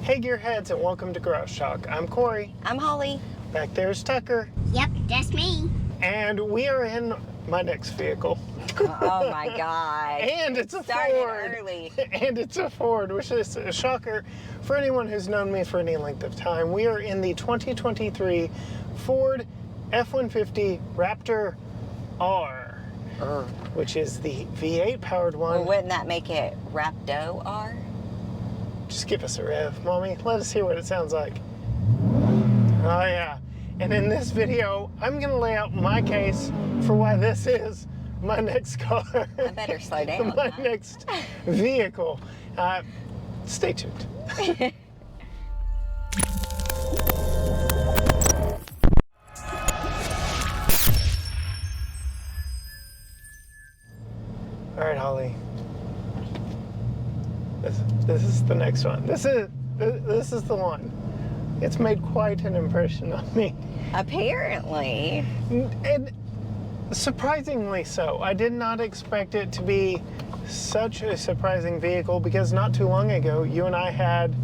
Hey Gearheads, and welcome to Garage Talk. I'm Corey. I'm Holly. Back there's Tucker. Yep, that's me. And we are in my next vehicle. Oh my God. And it's a Ford. Early. And it's a Ford, which is a shocker for anyone who's known me for any length of time. We are in the 2023 Ford F-150 Raptor R, which is the V8 powered one. Well, wouldn't that make it Raptor R? Just give us a rev, Mommy. Let us hear what it sounds like. Oh yeah. And in this video, I'm gonna lay out my case for why this is my next car. I better slow down. My next vehicle. Stay tuned. All right, Holly. This is the next one. This is the one. It's made quite an impression on me. Apparently. And surprisingly so. I did not expect it to be such a surprising vehicle because not too long ago, you and I had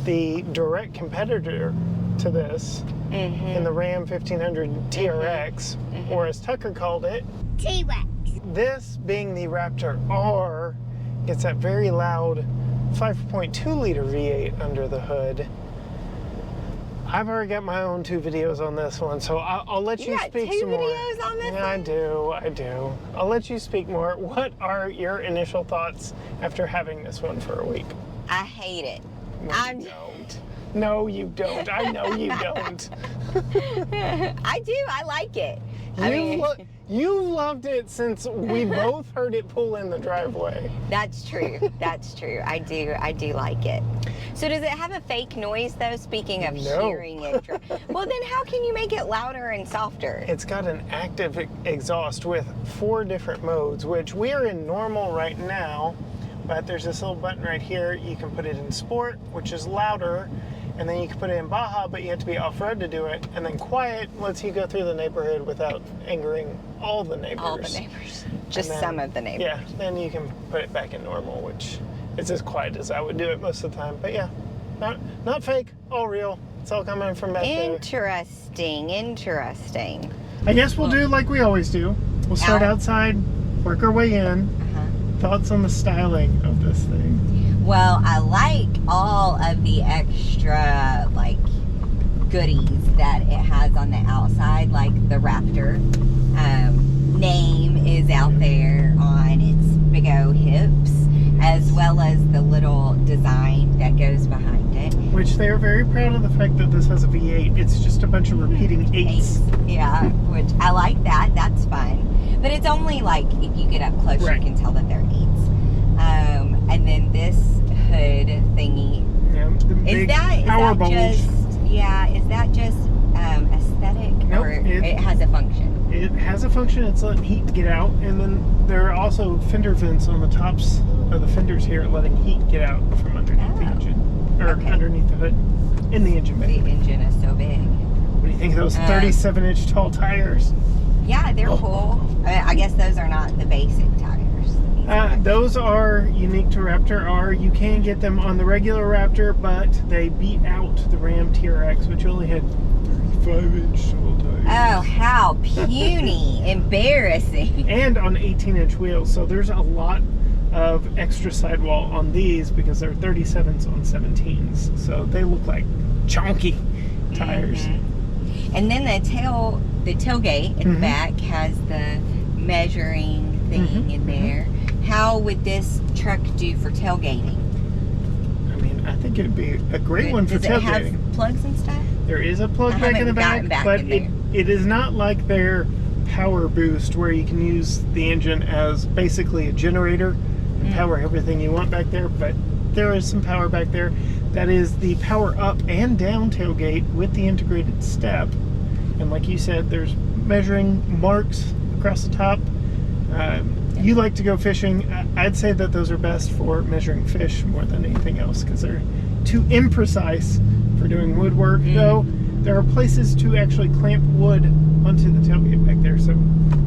the direct competitor to this in the Ram 1500 TRX, or as Tucker called it, T-Rex. This being the Raptor R, gets that very loud 5.2 liter V8 under the hood. I've already got my own 2 videos on this one, so I'll let you speak some more. You got 2 videos on this Yeah, I do. I'll let you speak more. What are your initial thoughts after having this one for a week? I hate it. No, you don't. No, you don't. I know you don't. I do. I like it. You've loved it since we both heard it pull in the driveway. That's true. That's true. I do like it. So does it have a fake noise though? Speaking of hearing it. Well, then how can you make it louder and softer? It's got an active exhaust with 4 different modes, which we are in normal right now, but there's this little button right here. You can put it in sport, which is louder, and then you can put it in Baja, but you have to be off-road to do it. And then quiet lets you go through the neighborhood without angering all the neighbors. All the neighbors. Just then, some of the neighbors. Yeah, then you can put it back in normal, which is as quiet as I would do it most of the time. But yeah, not fake, all real. It's all coming from back there. Interesting. I guess we'll do like we always do. We'll start outside, work our way in. Thoughts on the styling of this thing? Well, I like all of the extra, like, goodies that it has on the outside, like the Raptor. Name is out there on its big old hips, as well as the little design that goes behind it. Which they are very proud of the fact that this has a V8. It's just a bunch of repeating 8s. Yeah, which I like that. That's fun. But it's only like, if you get up close, you can tell that they're 8s. And then this hood thingy, is that just aesthetic, nope, or it has a function? It has a function. It's letting heat get out, and then there are also fender vents on the tops of the fenders here, letting heat get out from underneath the engine, or underneath the hood, in the engine bay. The engine is so big. What do you think of those 37-inch tall tires? Yeah, they're cool. I guess those are not the basic tires. Those are unique to Raptor R. You can get them on the regular Raptor, but they beat out the Ram TRX, which only had 35-inch tall tires. Oh, how puny. Embarrassing. And on 18-inch wheels, so there's a lot of extra sidewall on these because they're 37s on 17s, so they look like chunky tires. And then the tailgate in the back has the measuring thing in there. How would this truck do for tailgating? I mean, I think it'd be a great one for tailgating. Does it have plugs and stuff? There is a plug back in the back, but it is not like their Power Boost where you can use the engine as basically a generator and power everything you want back there, but there is some power back there. That is the power up and down tailgate with the integrated step. And like you said, there's measuring marks across the top. You like to go fishing. I'd say that those are best for measuring fish more than anything else because they're too imprecise for doing woodwork. Though there are places to actually clamp wood onto the tailgate back there. So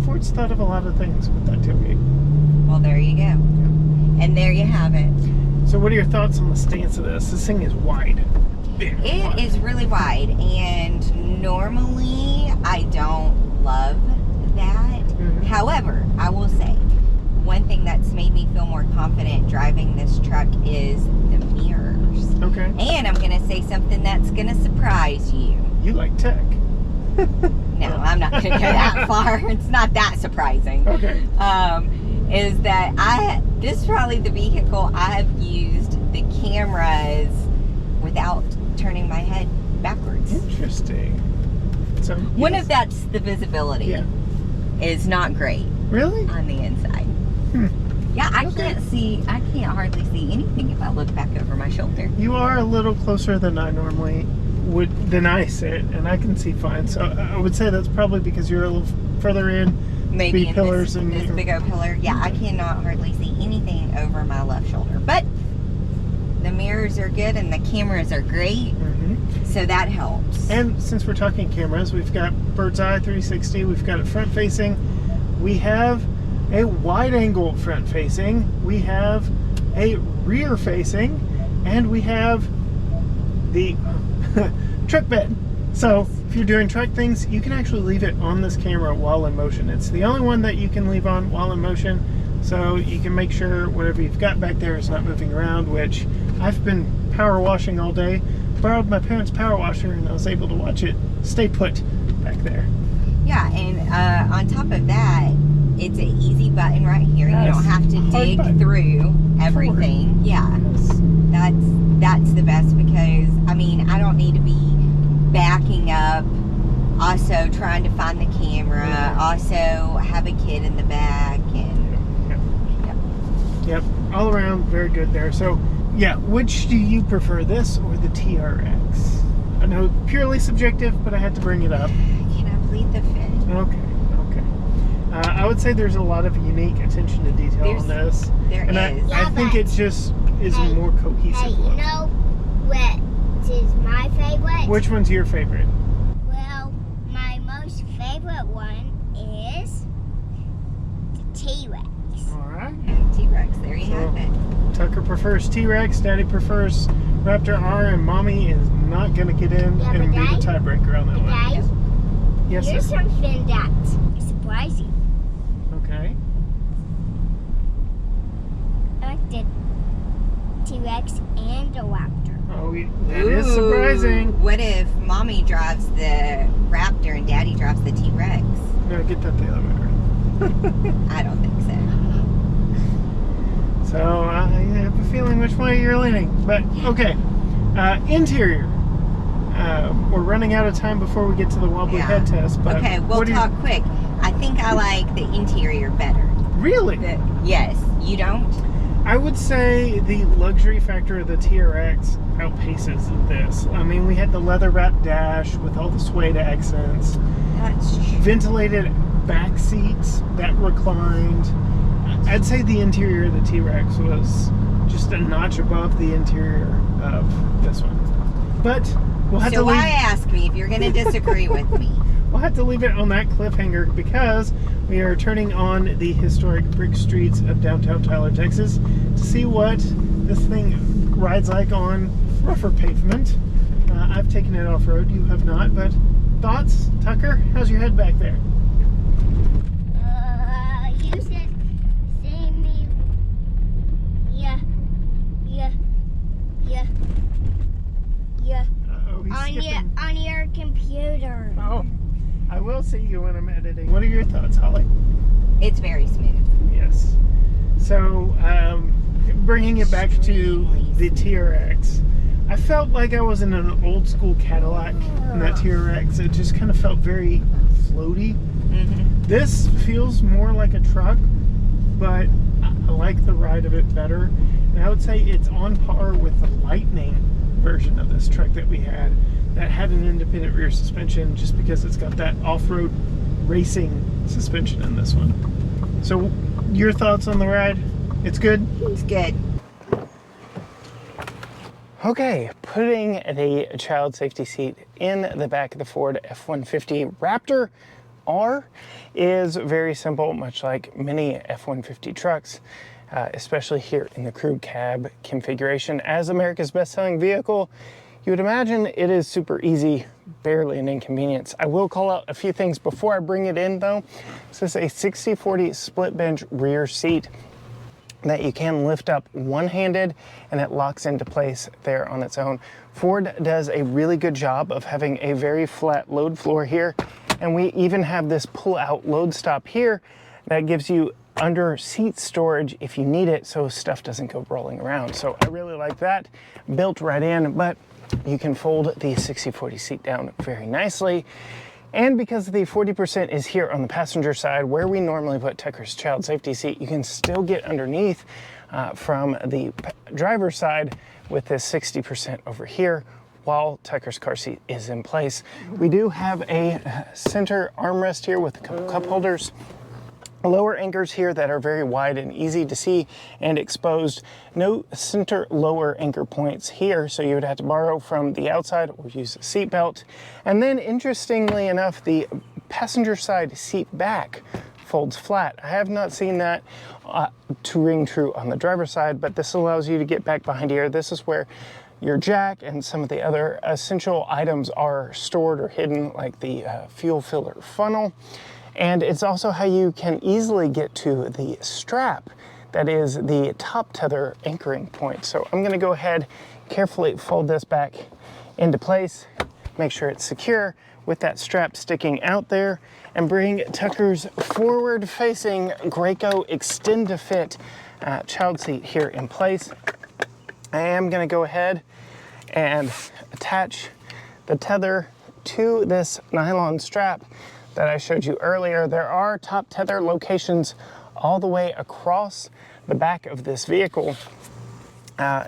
Ford's thought of a lot of things with that tailgate. Well, there you go. And there you have it. So what are your thoughts on the stance of this? This thing is wide. It is really wide, and normally I don't love that. However, I will say, one thing that's made me feel more confident driving this truck is the mirrors. Okay. And I'm going to say something that's going to surprise you. You like tech. No, I'm not going to go that far. It's not that surprising. Okay. Is that this is probably the vehicle I've used the cameras without turning my head backwards. Interesting. So One of that's the visibility. Yeah. Is not great. Really? On the inside. Yeah, I can't hardly see anything if I look back over my shoulder. You are a little closer than I normally would, than I sit, and I can see fine. So I would say that's probably because you're a little further in. Maybe in pillars this big old pillar. Yeah, I cannot hardly see anything over my left shoulder. But the mirrors are good and the cameras are great. So that helps. And since we're talking cameras, we've got bird's eye 360, we've got it front facing, we have a wide angle front facing, we have a rear facing, and we have the truck bed. So if you're doing truck things, you can actually leave it on this camera while in motion. It's the only one that you can leave on while in motion, so you can make sure whatever you've got back there is not moving around, which I've been power washing all day. Borrowed my parents' power washer and I was able to watch it stay put back there. Yeah, and on top of that, it's an easy button right here. You don't have to dig through everything. Yeah, that's the best, because I mean, I don't need to be backing up, also trying to find the camera, also have a kid in the back, and Yep, all around very good there. So yeah, which do you prefer, this or the TRX? I know purely subjective, but I had to bring it up. Can I plead the fifth? Okay. I would say there's a lot of unique attention to detail on this. There and is. I think it just is a more cohesive Hey, look. you know what is my favorite? Which one's your favorite? Well, my most favorite one is the T-Rex. Alright. T-Rex, there you have it. Tucker prefers T-Rex, Daddy prefers Raptor R, and Mommy is not going to get in and be the tiebreaker on that one. Guys, Yes, here's sir. something that's surprising. Okay. I like the T-Rex and the Raptor. Oh, that is surprising. What if Mommy drives the Raptor and Daddy drives the T-Rex? No, get that the other way around. I don't think so. So I have a feeling which way you're leaning. But okay, interior. We're running out of time before we get to the wobbly head test. But okay, we'll talk quick. I think I like the interior better. Really? Yes, you don't? I would say the luxury factor of the TRX outpaces this. I mean, we had the leather wrapped dash with all the suede accents. That's true. Ventilated back seats that reclined. I'd say the interior of the T-Rex was just a notch above the interior of this one. But we'll have to leave. So why ask me if you're going to disagree with me? We'll have to leave it on that cliffhanger because we are turning on the historic brick streets of downtown Tyler, Texas to see what this thing rides like on rougher pavement. I've taken it off-road, you have not, but thoughts? Tucker, how's your head back there? You said, say me, yeah. Uh-oh, he's skipping. On your computer. Oh, I will see you when I'm editing. What are your thoughts, Holly? It's very smooth. Yes. So, bringing it back to the TRX, I felt like I was in an old school Cadillac in that TRX. It just kind of felt very floaty. This feels more like a truck, but I like the ride of it better. And I would say it's on par with the Lightning version of this truck that we had that had an independent rear suspension, just because it's got that off-road racing suspension in this one. So your thoughts on the ride? It's good? It's good. Okay, putting the child safety seat in the back of the Ford F-150 Raptor R is very simple, much like many F-150 trucks. especially here in the crew cab configuration. As America's best-selling vehicle, you would imagine it is super easy, barely an inconvenience. I will call out a few things before I bring it in though. This is a 60/40 split bench rear seat that you can lift up one-handed, and it locks into place there on its own. Ford does a really good job of having a very flat load floor here, and we even have this pull-out load stop here that gives you under seat storage if you need it, so stuff doesn't go rolling around. So I really like that, built right in, but you can fold the 60/40 seat down very nicely. And because the 40% is here on the passenger side where we normally put Tucker's child safety seat, you can still get underneath from the driver's side with this 60% over here while Tucker's car seat is in place. We do have a center armrest here with a couple cup holders. Lower anchors here that are very wide and easy to see and exposed. No center lower anchor points here, so you would have to borrow from the outside or use a seat belt. And then interestingly enough, the passenger side seat back folds flat. I have not seen that to ring true on the driver's side, but this allows you to get back behind here. This is where your jack and some of the other essential items are stored or hidden, like the fuel filler funnel. And it's also how you can easily get to the strap that is the top tether anchoring point. So I'm gonna go ahead, carefully fold this back into place, make sure it's secure with that strap sticking out there, and bring Tucker's forward-facing Graco Extend to Fit child seat here in place. I am gonna go ahead and attach the tether to this nylon strap that I showed you earlier. There are top tether locations all the way across the back of this vehicle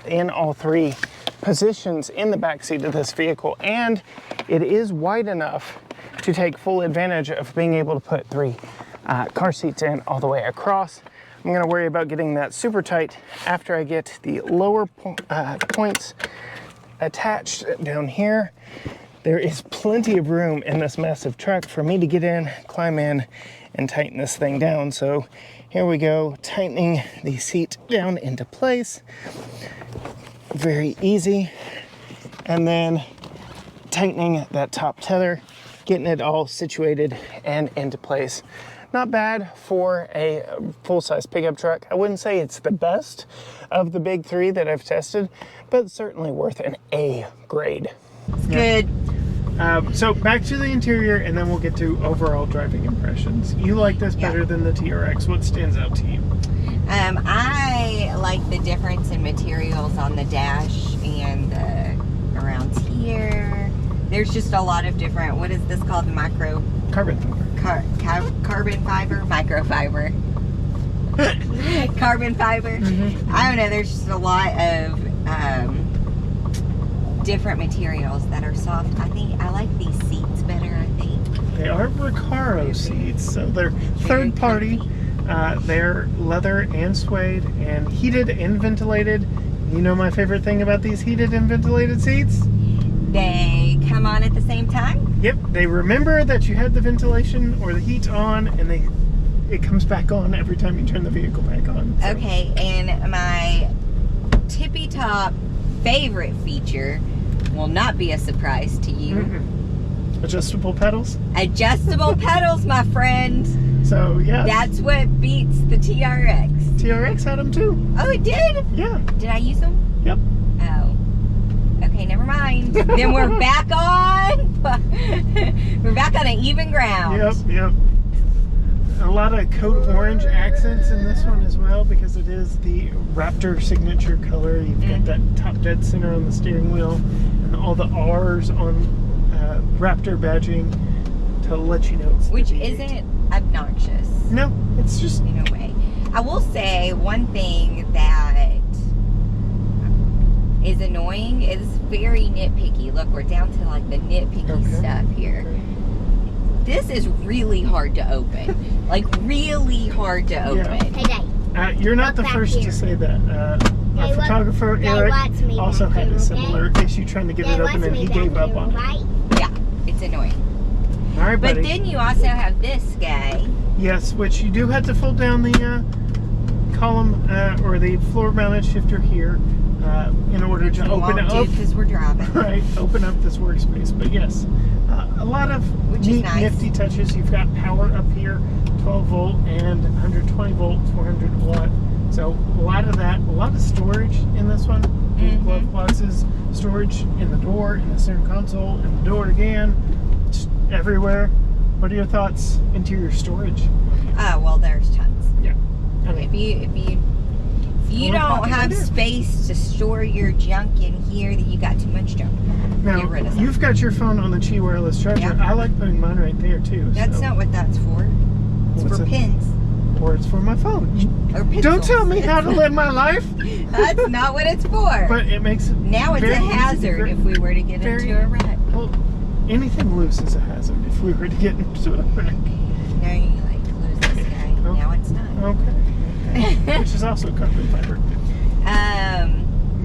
in all three positions in the back seat of this vehicle, and it is wide enough to take full advantage of being able to put three car seats in all the way across. I'm gonna worry about getting that super tight after I get the lower points attached down here. There is plenty of room in this massive truck for me to get in, climb in, and tighten this thing down. So here we go, tightening the seat down into place. Very easy. And then tightening that top tether, getting it all situated and into place. Not bad for a full-size pickup truck. I wouldn't say it's the best of the big three that I've tested, but certainly worth an A grade. It's good. So back to the interior, and then we'll get to overall driving impressions. You like this better than the TRX. What stands out to you? I like the difference in materials on the dash and around here. There's just a lot of different, what is this called? Carbon fiber. Carbon fiber? Microfiber. Carbon fiber. I don't know, there's just a lot of different materials that are soft. I think I like these seats better, I think. They are Recaro seats, so they're third party. They're leather and suede and heated and ventilated. You know my favorite thing about these heated and ventilated seats? They come on at the same time? Yep, they remember that you had the ventilation or the heat on, and it comes back on every time you turn the vehicle back on. So. Okay, and my tippy top favorite feature will not be a surprise to you. Adjustable pedals? Adjustable pedals, my friend. So, yeah. That's what beats the TRX. TRX had them too. Oh, it did? Yeah. Did I use them? Yep. Oh. Okay, never mind. Then we're back on. We're back on an even ground. Yep. A lot of coat orange accents in this one as well, because it is the Raptor signature color. You've got that top dead center on the steering wheel and all the R's on Raptor badging to let you know it's which the V8. Isn't obnoxious. No, it's just in a way. I will say one thing that is annoying is very nitpicky. Look, we're down to like the nitpicky stuff here. Okay. This is really hard to open. Like really hard to open. Hey, Dad. You're not the first to say that. Our photographer Eric also had a similar issue trying to get it open, and he gave up on it. Yeah, it's annoying. All right, buddy. But then you also have this guy. Yes, which you do have to fold down the column or the floor mounted shifter here in order to open it up. Because we're driving. Right, open up this workspace. But yes, a lot of neat, nifty touches. You've got power up here, 12 volt and 120 volt, 400 watt. So a lot of that, a lot of storage in this one. Glove boxes, storage in the door, in the center console, in the door again, just everywhere. What are your thoughts? Interior storage? Well, there's tons. Yeah. I mean, if you don't have space to store your junk in here, that you got too much junk. now, Get rid of you've got your phone on the Qi wireless charger. Yep. I like putting mine right there too. That's not what that's for. It's What's for it? pins. Or it's for my phone. Or pencils. Don't tell me how to live my life. That's not what it's for. But it makes it Now it's a very easy to hazard if we were to get into a wreck. Well, anything loose is a hazard if we were to get into a wreck. Now you like lose this guy. Okay. Now it's not. Okay. Which is also carbon fiber.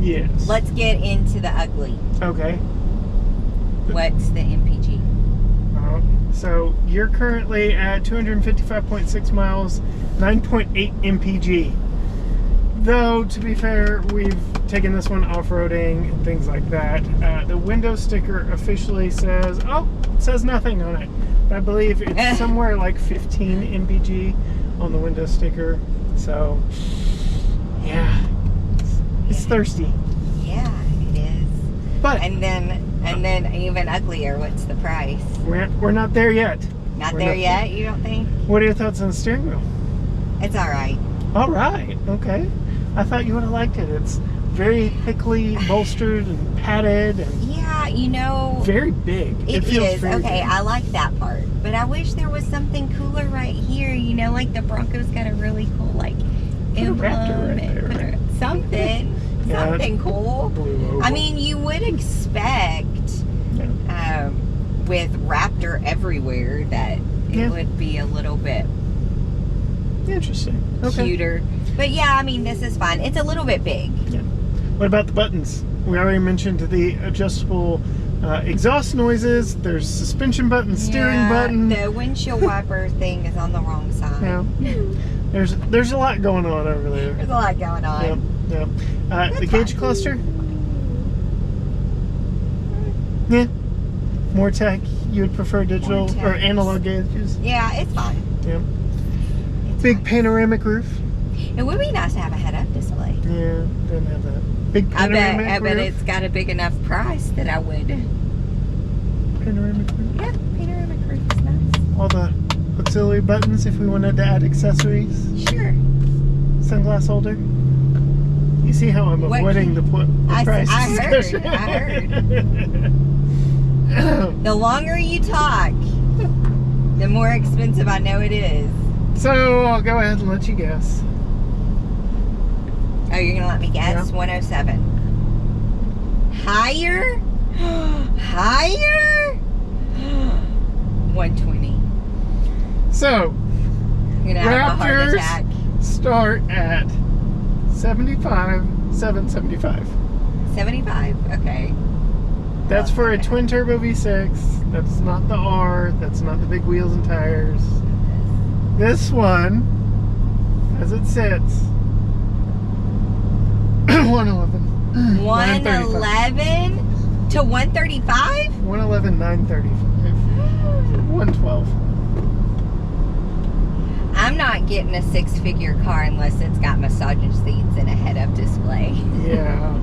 Yes. Let's get into the ugly. Okay. What's the MPG? So you're currently at 255.6 miles, 9.8 MPG. Though, to be fair, we've taken this one off-roading and things like that. The window sticker officially says, it says nothing on it. But I believe it's somewhere like 15 MPG on the window sticker. So, yeah, it's thirsty. Yeah, it is. But and then even uglier, what's the price? we're not there yet. Not there yet, you don't think? What are your thoughts on the steering wheel? It's all right. All right, okay. I thought you would have liked it. It's very thickly bolstered and padded and Yeah, you know, very big. it feels is. very Okay, big. I like that part. But I wish there was something cooler right here. You know, like the Bronco's got a really cool, like, Put a emblem. Raptor right and there, put right? something. Yeah. Something cool. Blue oval. I mean, you would expect with Raptor everywhere that it would be a little bit Interesting. Okay. cuter. But yeah, I mean, this is fine. It's a little bit big. Yeah. What about the buttons? We already mentioned the adjustable exhaust noises. There's suspension button, steering button. The windshield wiper thing is on the wrong side. Yeah. There's a lot going on over there. There's a lot going on. Yeah. The gauge cluster. Yeah. More tech. You would prefer digital or analog gauges? Yeah, it's fine. Yeah. It's Big fine. panoramic roof. It would be nice to have a head-up display. Yeah, didn't have that. Big panoramic I bet roof. it's got a big enough price that I would. Panoramic roof. Yeah, panoramic roof is nice. All the auxiliary buttons if we wanted to add accessories. Sure. Sunglass holder. You see how I'm avoiding the price discussion. I heard. The longer you talk, the more expensive I know it is. So I'll go ahead and let you guess. Oh, you're gonna let me guess? Yeah. 107. Higher? Higher? 120. So You're gonna have a heart Raptors attack. start at 775. 75. Okay. That's for a Okay. twin turbo V6. That's not the R. That's not the big wheels and tires. This one, as it sits, 111. 111 to 135? 111, 935. 112. I'm not getting a six-figure car unless it's got massaging seats and a head-up display. Yeah.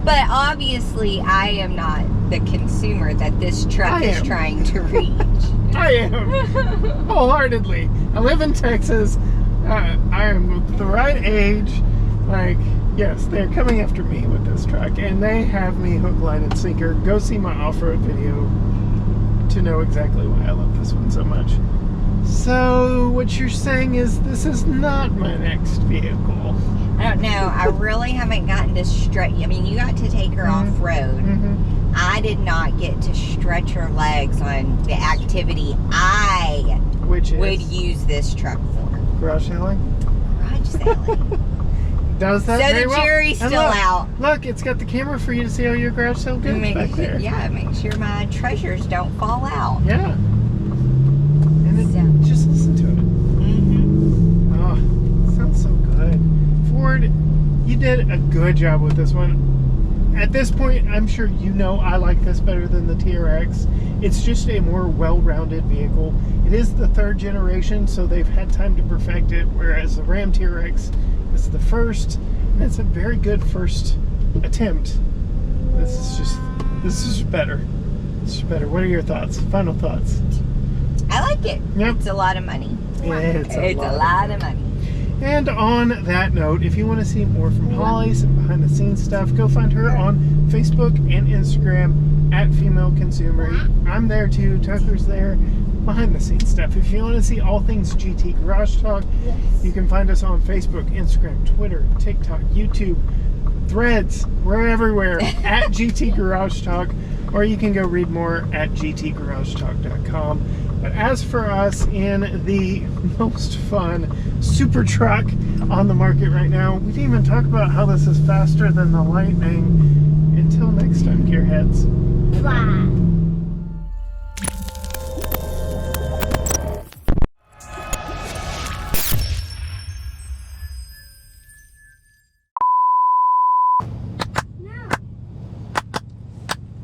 But obviously, I am not the consumer that this truck is trying to reach. I am. Wholeheartedly. I live in Texas. I am the right age. Like, yes, they're coming after me with this truck. And they have me hook, line, and sinker. Go see my off-road video to know exactly why I love this one so much. So, what you're saying is this is not my next vehicle. I don't know. I really haven't gotten to stretch. I mean, you got to take her off-road. I did not get to stretch her legs on the activity I Which is would use this truck for. garage sailing. Garage sailing. Does that So very the well. jury's And still look, out. Look, it's got the camera for you to see all your garage sale goods back there. Yeah, make sure my treasures don't fall out. Yeah. And it, just listen to it. Mm-hmm. Oh, sounds so good. Panhard, you did a good job with this one. At this point, I'm sure you know I like this better than the TRX. It's just a more well-rounded vehicle. It is the 3rd generation, so they've had time to perfect it, whereas the Ram TRX is the first, and it's a very good first attempt. This is better. This is better. What are your thoughts? Final thoughts? I like it. Yep. It's a lot of money. Yeah, it's a lot of money. And on that note, if you want to see more from Holly, some behind the scenes stuff, go find her on Facebook and Instagram at Female Consumer. I'm there too. Tucker's there. Behind the scenes stuff. If you want to see all things GT Garage Talk, you can find us on Facebook, Instagram, Twitter, TikTok, YouTube, Threads. We're everywhere at GT Garage Talk, or you can go read more at gtgaragetalk.com. But as for us in the most fun super truck on the market right now, we didn't even talk about how this is faster than the Lightning. Until next time, gearheads. Fly.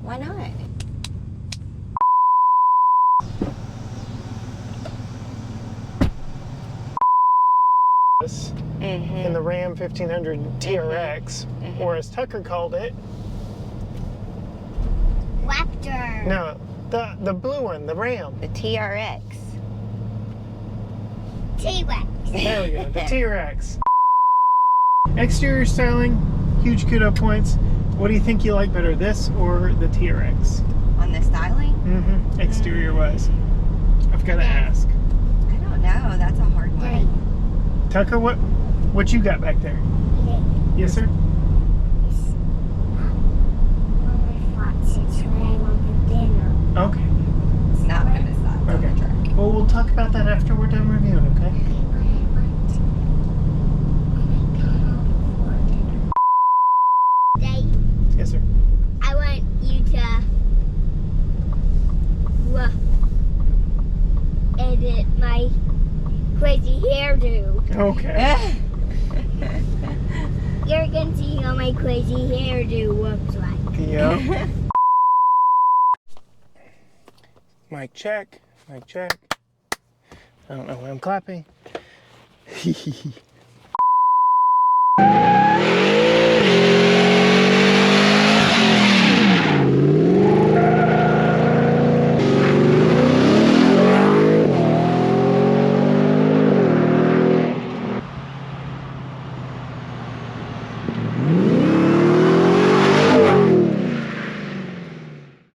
Why not? In the Ram 1500 TRX, or as Tucker called it, Raptor. no, the blue one, the Ram. The TRX. T-Rex. There we go, the TRX. Exterior styling, huge kudo points. What do you think you like better, this or the TRX? On the styling? Exterior wise. I've got to ask. I don't know. That's a hard one. Tucker, what you got back there? Yes, sir? Okay. It's not going to stop on the Okay. track. Well, we'll talk about that after we're done reviewing, okay? Yes, sir. I want you to edit my crazy hairdo. Okay. You're gonna see how my crazy hairdo looks like. Yeah. Mic check. Mic check. I don't know why I'm clapping.